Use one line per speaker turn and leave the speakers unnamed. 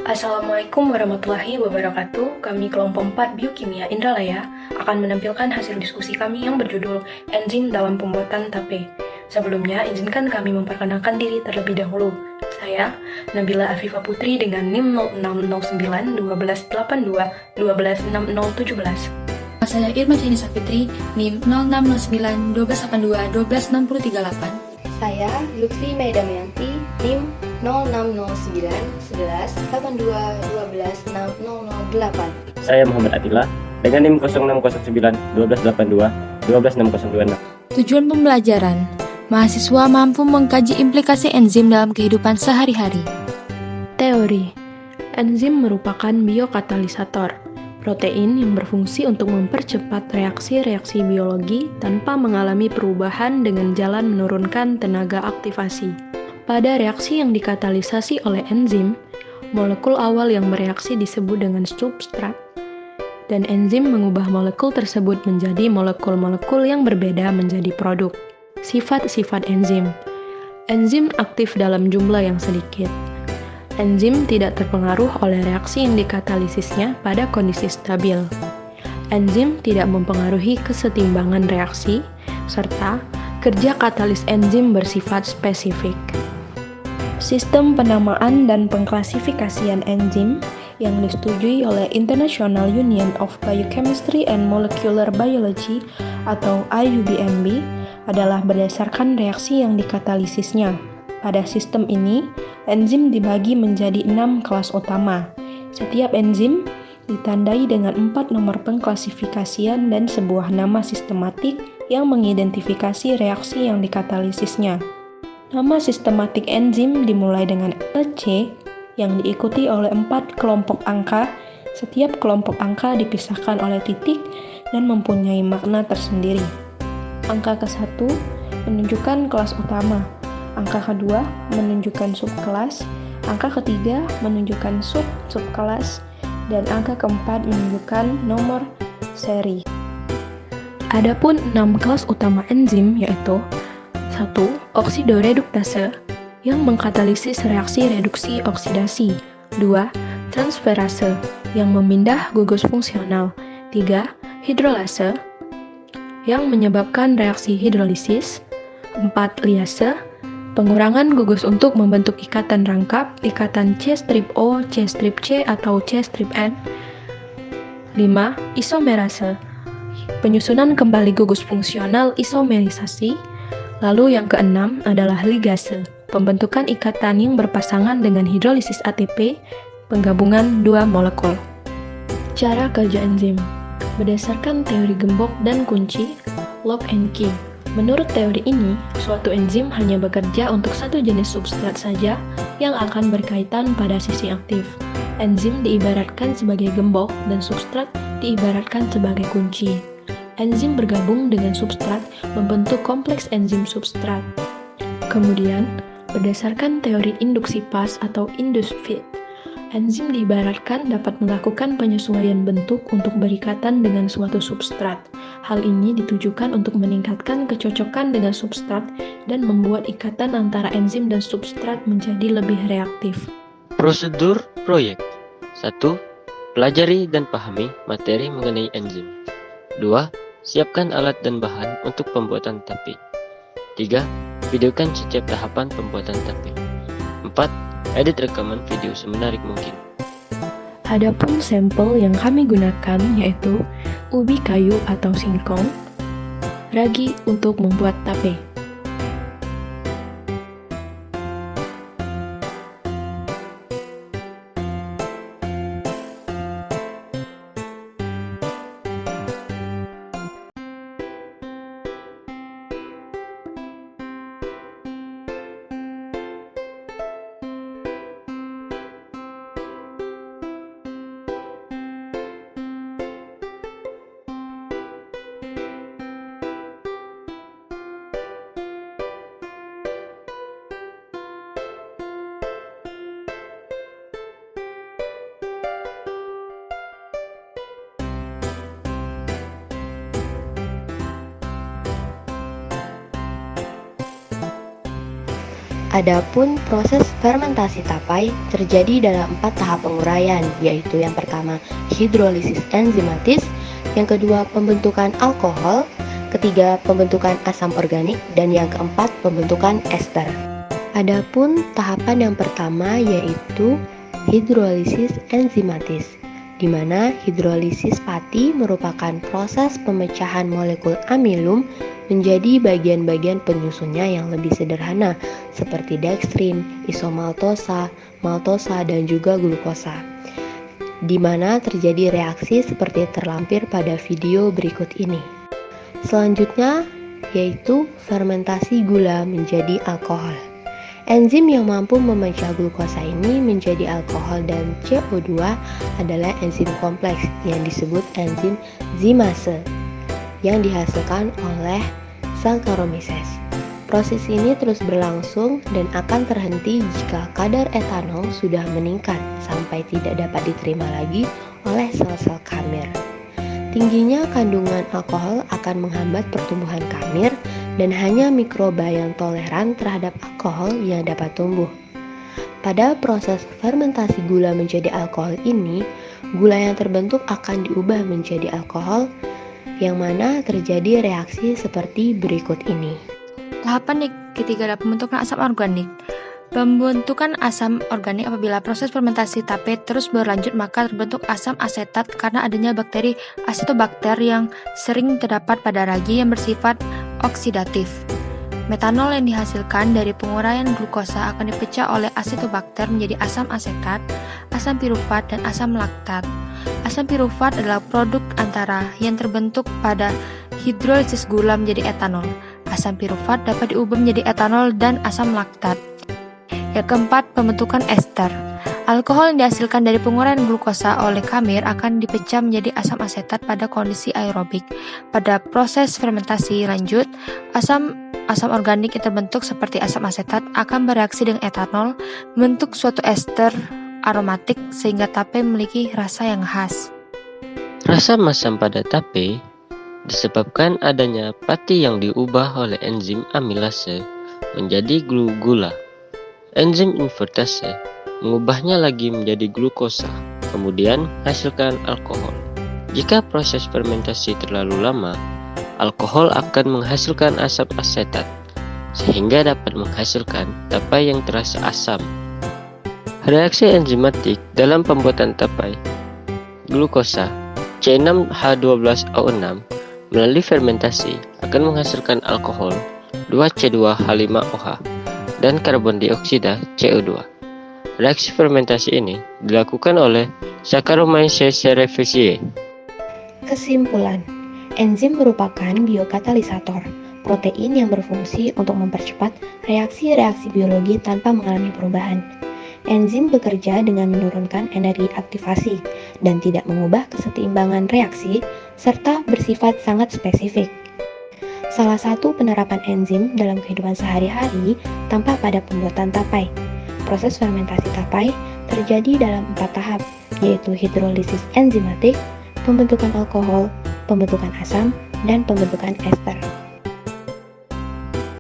Assalamualaikum warahmatullahi wabarakatuh. Kami kelompok 4 Biokimia Indralaya akan menampilkan hasil diskusi kami yang berjudul Enzim dalam Pembuatan Tape. Sebelumnya, izinkan kami memperkenalkan diri terlebih dahulu. Saya, Nabila Afifah Putri dengan NIM 0609 1282 126017.
Saya Irma Chinisa Fitri, NIM 0609 1282 12638.
Saya Lutfi Mei Damayanti, NIM 0609 11 82 12 6008.
Saya Muhammad Atila dengan NIM 0609 1282 12626.
Tujuan pembelajaran, mahasiswa mampu mengkaji implikasi enzim dalam kehidupan sehari-hari.
Teori. Enzim merupakan biokatalisator, protein yang berfungsi untuk mempercepat reaksi-reaksi biologi tanpa mengalami perubahan dengan jalan menurunkan tenaga aktivasi. Pada reaksi yang dikatalisasi oleh enzim, molekul awal yang bereaksi disebut dengan substrat, dan enzim mengubah molekul tersebut menjadi molekul-molekul yang berbeda menjadi produk. Sifat-sifat enzim. Enzim aktif dalam jumlah yang sedikit. Enzim tidak terpengaruh oleh reaksi yang dikatalisisnya pada kondisi stabil. Enzim tidak mempengaruhi kesetimbangan reaksi, serta kerja katalis enzim bersifat spesifik. Sistem penamaan dan pengklasifikasian enzim yang disetujui oleh International Union of Biochemistry and Molecular Biology atau IUBMB adalah berdasarkan reaksi yang dikatalisisnya. Pada sistem ini, enzim dibagi menjadi 6 kelas utama. Setiap enzim ditandai dengan 4 nomor pengklasifikasian dan sebuah nama sistematik yang mengidentifikasi reaksi yang dikatalisisnya. Nama sistematik enzim dimulai dengan EC yang diikuti oleh 4 kelompok angka. Setiap kelompok angka dipisahkan oleh titik dan mempunyai makna tersendiri. Angka ke-1 menunjukkan kelas utama. Angka kedua menunjukkan subkelas, angka ketiga menunjukkan sub-subkelas, dan angka keempat menunjukkan nomor seri. Adapun 6 kelas utama enzim yaitu 1. Oksidoreduktase yang mengkatalisis reaksi reduksi oksidasi. 2. Transferase yang memindah gugus fungsional. 3. Hidrolase yang menyebabkan reaksi hidrolisis. 4. Liase pengurangan gugus untuk membentuk ikatan rangkap, ikatan C-strip O, C-strip C, atau C-strip N. 5. Isomerase, penyusunan kembali gugus fungsional isomerisasi. Lalu yang keenam adalah ligase, pembentukan ikatan yang berpasangan dengan hidrolisis ATP, penggabungan dua molekul. Cara kerja enzim berdasarkan teori gembok dan kunci, lock and key. Menurut teori ini, suatu enzim hanya bekerja untuk satu jenis substrat saja yang akan berkaitan pada sisi aktif. Enzim diibaratkan sebagai gembok dan substrat diibaratkan sebagai kunci. Enzim bergabung dengan substrat membentuk kompleks enzim substrat. Kemudian, berdasarkan teori induksi pas atau induced fit, enzim diibaratkan dapat melakukan penyesuaian bentuk untuk berikatan dengan suatu substrat. Hal ini ditujukan untuk meningkatkan kecocokan dengan substrat dan membuat ikatan antara enzim dan substrat menjadi lebih reaktif.
Prosedur proyek. 1. Pelajari dan pahami materi mengenai enzim. 2. Siapkan alat dan bahan untuk pembuatan tape. 3. Videokan setiap tahapan pembuatan tape. 4. Edit rekaman video semenarik mungkin.
Adapun sampel yang kami gunakan yaitu ubi kayu atau singkong, ragi untuk membuat tape.
Adapun proses fermentasi tapai terjadi dalam 4 tahap penguraian, yaitu yang pertama hidrolisis enzimatis, yang kedua pembentukan alkohol, ketiga pembentukan asam organik, dan yang keempat pembentukan ester. Adapun tahapan yang pertama yaitu hidrolisis enzimatis, di mana hidrolisis pati merupakan proses pemecahan molekul amilum menjadi bagian-bagian penyusunnya yang lebih sederhana seperti dekstrin, isomaltosa, maltosa, dan juga glukosa, di mana terjadi reaksi seperti terlampir pada video berikut ini. Selanjutnya yaitu fermentasi gula menjadi alkohol. Enzim yang mampu memecah glukosa ini menjadi alkohol dan CO2 adalah enzim kompleks yang disebut enzim zimase yang dihasilkan oleh Saccharomyces. Proses ini terus berlangsung dan akan terhenti jika kadar etanol sudah meningkat sampai tidak dapat diterima lagi oleh sel-sel kamir. Tingginya kandungan alkohol akan menghambat pertumbuhan kamir dan hanya mikroba yang toleran terhadap alkohol yang dapat tumbuh. Pada proses fermentasi gula menjadi alkohol ini, gula yang terbentuk akan diubah menjadi alkohol yang mana terjadi reaksi seperti berikut ini.
Tahapan ketiga adalah pembentukan asam organik. Pembentukan asam organik apabila proses fermentasi tape terus berlanjut maka terbentuk asam asetat karena adanya bakteri Acetobacter yang sering terdapat pada ragi yang bersifat oksidatif. Metanol yang dihasilkan dari penguraian glukosa akan dipecah oleh Acetobacter menjadi asam asetat, asam pirufat, dan asam laktat. Asam pirufat adalah produk antara yang terbentuk pada hidrolisis gula menjadi etanol. Asam pirufat dapat diubah menjadi etanol dan asam laktat. Yang keempat, pembentukan ester. Alkohol yang dihasilkan dari penguraian glukosa oleh kamir akan dipecah menjadi asam asetat pada kondisi aerobik. Pada proses fermentasi lanjut, asam organik yang terbentuk seperti asam asetat akan bereaksi dengan etanol, membentuk suatu ester aromatik sehingga tape memiliki rasa yang khas.
Rasa masam pada tape disebabkan adanya pati yang diubah oleh enzim amilase menjadi gula. Enzim invertase mengubahnya lagi menjadi glukosa, kemudian hasilkan alkohol. Jika proses fermentasi terlalu lama, alkohol akan menghasilkan asam asetat, sehingga dapat menghasilkan tapai yang terasa asam. Reaksi enzimatik dalam pembuatan tapai glukosa C6H12O6 melalui fermentasi akan menghasilkan alkohol 2C2H5OH dan karbon dioksida CO2. Reaksi fermentasi ini dilakukan oleh Saccharomyces cerevisiae.
Kesimpulan, enzim merupakan biokatalisator, protein yang berfungsi untuk mempercepat reaksi-reaksi biologi tanpa mengalami perubahan. Enzim bekerja dengan menurunkan energi aktivasi dan tidak mengubah kesetimbangan reaksi serta bersifat sangat spesifik. Salah satu penerapan enzim dalam kehidupan sehari-hari tampak pada pembuatan tapai. Proses fermentasi tapai terjadi dalam 4 tahap, yaitu hidrolisis enzimatik, pembentukan alkohol, pembentukan asam, dan pembentukan ester.